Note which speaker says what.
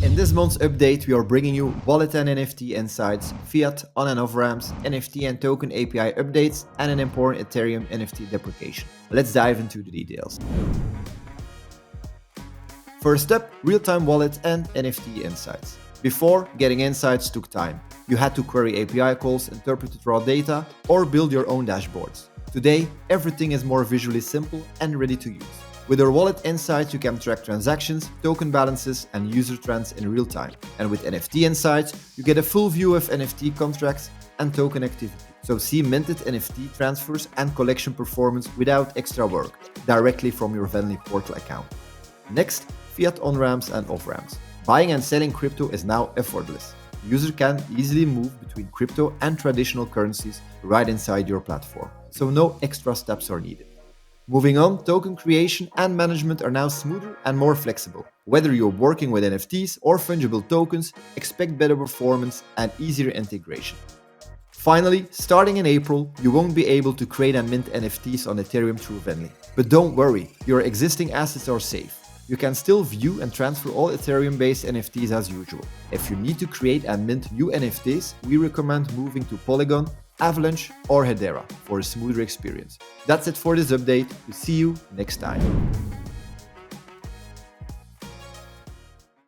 Speaker 1: In this month's update, we are bringing you Wallet and NFT Insights, Fiat On and Off Ramps, NFT and Token API updates, and an important Ethereum NFT Deprecation. Let's dive into the details. First up, real-time wallet and NFT insights. Before, getting insights took time. You had to query API calls, interpret raw data, or build your own dashboards. Today, everything is more visually simple and ready to use. With our wallet insights, you can track transactions, token balances, and user trends in real time. And with NFT insights, you get a full view of NFT contracts and token activity. So see minted NFT transfers and collection performance without extra work, directly from your Venly portal account. Next, Fiat Onramps and Offramps. Buying and selling crypto is now effortless. The user can easily move between crypto and traditional currencies right inside your platform, so no extra steps are needed. Moving on, token creation and management are now smoother and more flexible. Whether you're working with NFTs or fungible tokens, expect better performance and easier integration. Finally, starting in April, you won't be able to create and mint NFTs on Ethereum through Venly. But don't worry, your existing assets are safe. You can still view and transfer all Ethereum-based NFTs as usual. If you need to create and mint new NFTs, we recommend moving to Polygon, Avalanche, or Hedera for a smoother experience. That's it for this update. We'll see you next time.